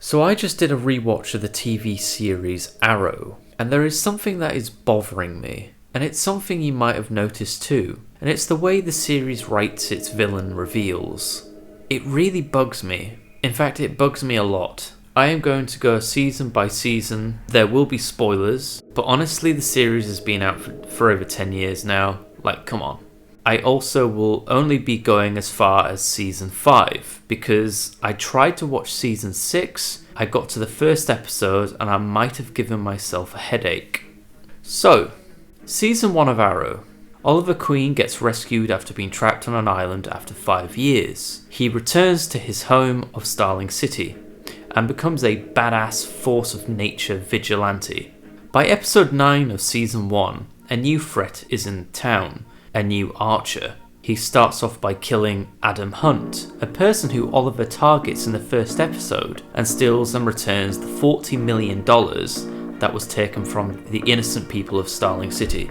So I just did a rewatch of the TV series Arrow, and there is something that is bothering me, and it's something you might have noticed too, and it's the way the series writes its villain reveals. It really bugs me. In fact, it bugs me a lot. I am going to go season by season. There will be spoilers, but honestly the series has been out for over 10 years now. Like, come on. I also will only be going as far as season 5 because I tried to watch season 6, I got to the first episode and I might have given myself a headache. So, season 1 of Arrow. Oliver Queen gets rescued after being trapped on an island after 5 years. He returns to his home of Starling City and becomes a badass force of nature vigilante. By episode 9 of season 1, a new threat is in town. A new Archer. He starts off by killing Adam Hunt, a person who Oliver targets in the first episode, and steals and returns the $40 million that was taken from the innocent people of Starling City.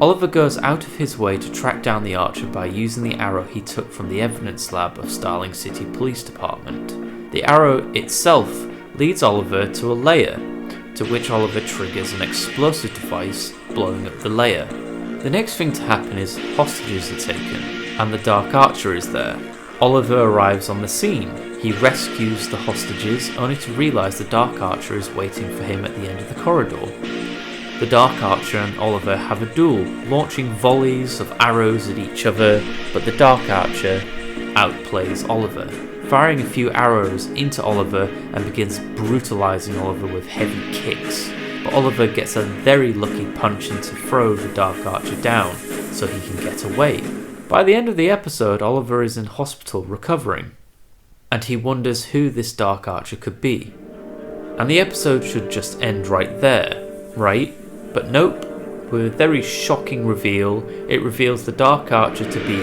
Oliver goes out of his way to track down the Archer by using the arrow he took from the evidence lab of Starling City Police Department. The arrow itself leads Oliver to a lair, to which Oliver triggers an explosive device, blowing up the lair. The next thing to happen is hostages are taken, and the Dark Archer is there. Oliver arrives on the scene. He rescues the hostages, only to realise the Dark Archer is waiting for him at the end of the corridor. The Dark Archer and Oliver have a duel, launching volleys of arrows at each other, but the Dark Archer outplays Oliver, firing a few arrows into Oliver and begins brutalising Oliver with heavy kicks. But Oliver gets a very lucky punch in to throw the Dark Archer down so he can get away. By the end of the episode, Oliver is in hospital recovering, and he wonders who this Dark Archer could be. And the episode should just end right there, right? But nope, with a very shocking reveal, it reveals the Dark Archer to be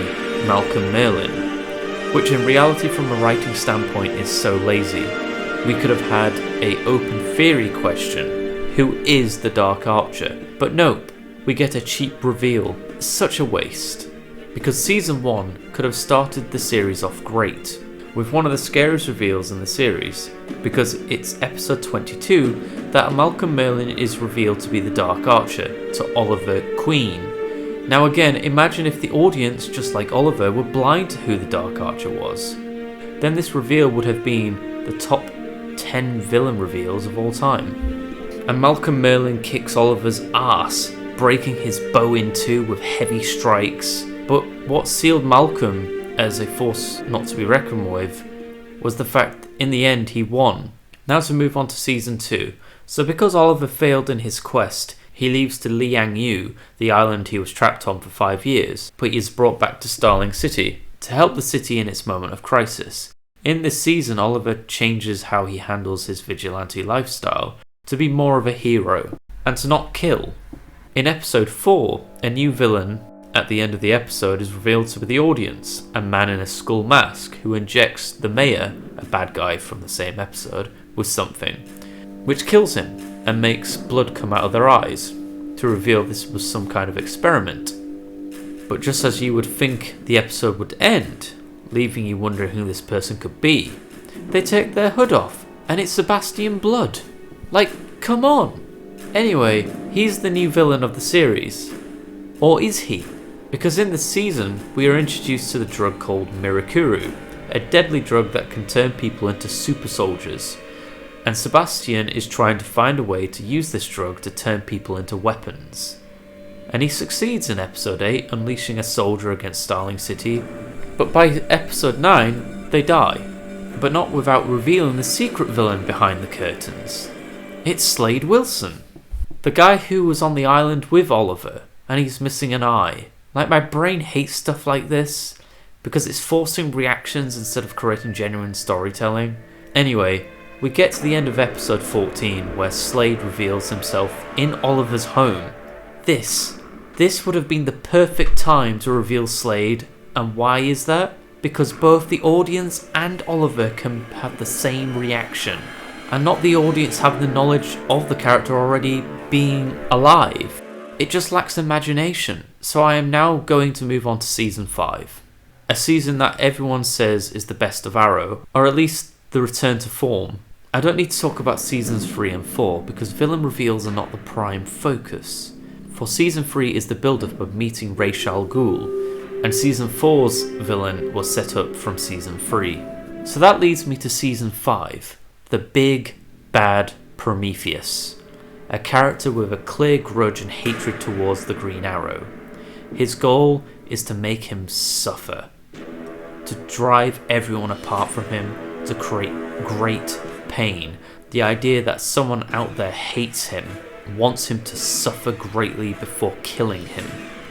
Malcolm Merlyn, which in reality from a writing standpoint is so lazy. We could have had an open theory question. Who is the Dark Archer? But nope, we get a cheap reveal. Such a waste. Because season 1 could have started the series off great, with one of the scariest reveals in the series, because it's episode 22 that Malcolm Merlyn is revealed to be the Dark Archer to Oliver Queen. Now again, imagine if the audience, just like Oliver, were blind to who the Dark Archer was. Then this reveal would have been the top 10 villain reveals of all time. And Malcolm Merlyn kicks Oliver's ass, breaking his bow in two with heavy strikes. But what sealed Malcolm as a force not to be reckoned with was the fact in the end he won. Now to move on to season 2. So because Oliver failed in his quest, he leaves to Liang Yu, the island he was trapped on for 5 years, but he is brought back to Starling City to help the city in its moment of crisis. In this season, Oliver changes how he handles his vigilante lifestyle, to be more of a hero, and to not kill. In episode 4, a new villain at the end of the episode is revealed to the audience, a man in a skull mask who injects the mayor, a bad guy from the same episode, with something, which kills him and makes blood come out of their eyes, to reveal this was some kind of experiment. But just as you would think the episode would end, leaving you wondering who this person could be, they take their hood off, and it's Sebastian Blood. Like, come on! Anyway, he's the new villain of the series. Or is he? Because in this season, we are introduced to the drug called Mirakuru, a deadly drug that can turn people into super soldiers. And Sebastian is trying to find a way to use this drug to turn people into weapons. And he succeeds in episode 8, unleashing a soldier against Starling City. But by episode 9, they die. But not without revealing the secret villain behind the curtains. It's Slade Wilson, the guy who was on the island with Oliver, and he's missing an eye. Like, my brain hates stuff like this, because it's forcing reactions instead of creating genuine storytelling. Anyway, we get to the end of episode 14, where Slade reveals himself in Oliver's home. This would have been the perfect time to reveal Slade, and why is that? Because both the audience and Oliver can have the same reaction. And not the audience having the knowledge of the character already being alive. It just lacks imagination. So I am now going to move on to season 5. A season that everyone says is the best of Arrow, or at least the return to form I don't need to talk about seasons 3 and 4 because villain reveals are not the prime focus. For season 3 is the build-up of meeting Ra's al Ghul, and season 4's villain was set up from season 3. So that leads me to season 5, the big bad Prometheus, a character with a clear grudge and hatred towards the Green Arrow. His goal is to make him suffer, to drive everyone apart from him, to create great pain. The idea that someone out there hates him, wants him to suffer greatly before killing him,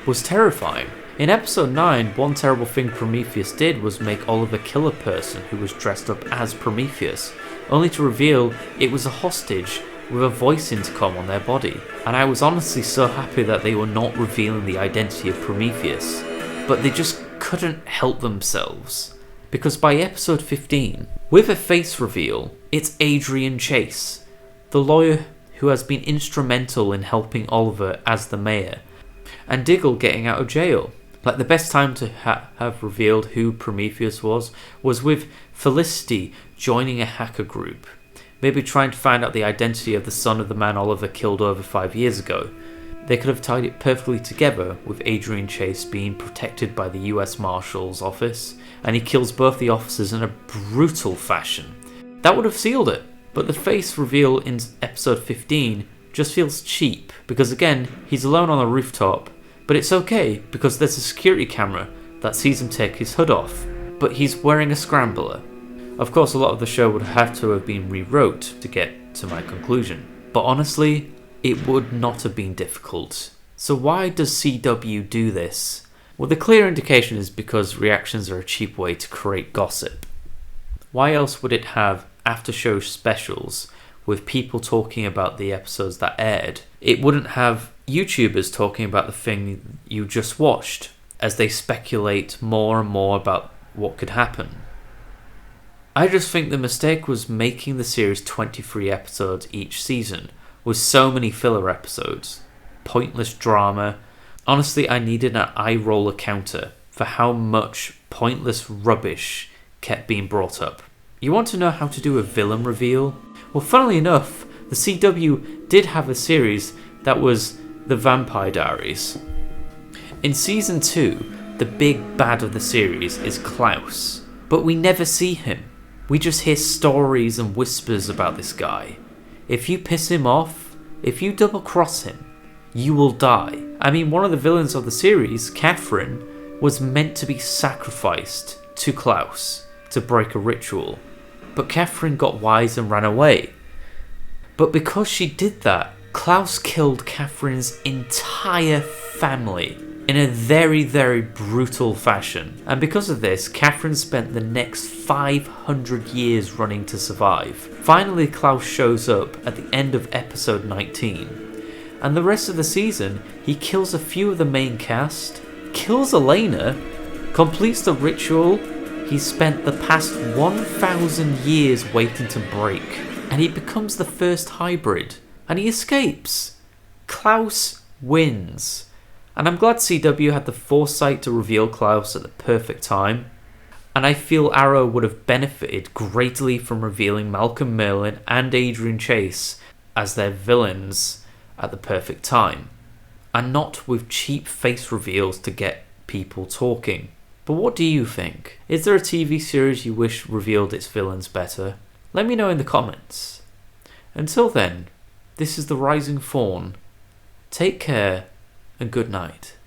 was terrifying. In episode 9, one terrible thing Prometheus did was make Oliver kill a person who was dressed up as Prometheus, only to reveal it was a hostage with a voice intercom on their body. And I was honestly so happy that they were not revealing the identity of Prometheus, but they just couldn't help themselves. Because by episode 15, with a face reveal, it's Adrian Chase, the lawyer who has been instrumental in helping Oliver as the mayor, and Diggle getting out of jail. Like, the best time to have revealed who Prometheus was with Felicity joining a hacker group, maybe trying to find out the identity of the son of the man Oliver killed over 5 years ago. They could have tied it perfectly together with Adrian Chase being protected by the US Marshal's office, and he kills both the officers in a brutal fashion. That would have sealed it, but the face reveal in episode 15 just feels cheap, because again, he's alone on a rooftop, but it's okay because there's a security camera that sees him take his hood off, but he's wearing a scrambler. Of course, a lot of the show would have to have been rewrote to get to my conclusion, but honestly, it would not have been difficult. So why does CW do this? Well, the clear indication is because reactions are a cheap way to create gossip. Why else would it have after-show specials with people talking about the episodes that aired? It wouldn't have YouTubers talking about the thing you just watched as they speculate more and more about what could happen. I just think the mistake was making the series 23 episodes each season, with so many filler episodes, pointless drama. Honestly, I needed an eye roller counter for how much pointless rubbish kept being brought up. You want to know how to do a villain reveal? Well, funnily enough, the CW did have a series that was The Vampire Diaries. In season 2, the big bad of the series is Klaus, but we never see him. We just hear stories and whispers about this guy. If you piss him off, if you double cross him, you will die. I mean, one of the villains of the series, Catherine, was meant to be sacrificed to Klaus to break a ritual. But Catherine got wise and ran away. But because she did that, Klaus killed Catherine's entire family in a very, very brutal fashion. And because of this, Catherine spent the next 500 years running to survive. Finally, Klaus shows up at the end of episode 19. And the rest of the season, he kills a few of the main cast, kills Elena, completes the ritual he's spent the past 1,000 years waiting to break, and he becomes the first hybrid, and he escapes. Klaus wins. And I'm glad CW had the foresight to reveal Klaus at the perfect time. And I feel Arrow would have benefited greatly from revealing Malcolm Merlyn and Adrian Chase as their villains at the perfect time, and not with cheap face reveals to get people talking. But what do you think? Is there a TV series you wish revealed its villains better? Let me know in the comments. Until then, this is the Rising Fawn. Take care and good night.